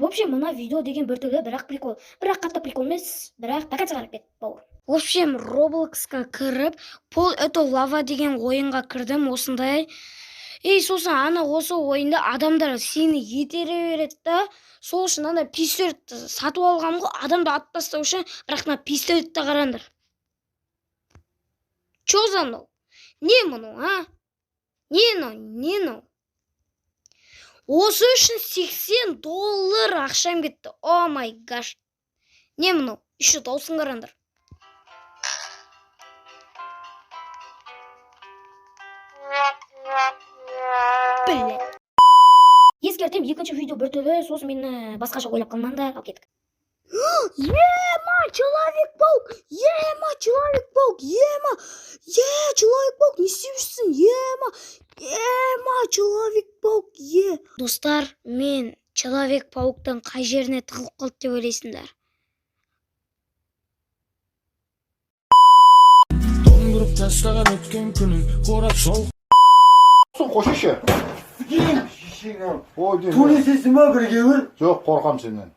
общем, мына видео деген бір түрлі, бірақ прикол. Бірақ қатты прикол емес, бірақ баканса қарап кет, бауыр. В общем, Robloxқа кіріп, Пол это лава деген ойынға кірдім, осындай. Сосын ана осы ойында адамдар сені етере береді да, сол үшін ана пистолетті сатып алғам ғой, адамды атып тастау үшін, бірақ мына пистолетті қараңдар. Чё за мынау? Не мынау, а? Не мынау? Осы үшін $80 ақшам кетті. О май гаш. Не мынау? Еще даусын қараңдар. Блин. Ескертем, екінші видео бір түрлі, сосын мені басқаша ойлап қалмаңдар да, ал кеттік. Человек-паук! Человек-паук! Человек-паук, не істеп Человек-паук, Достар, мен Человек-пауктың қай жеріне тығылып қалды деп ойлайсыңдар? Доңдырып тастаған өткен күнің қорап жол. Қошеше. Полицейсің ба бірге бір? Жоқ, қорқам сенен.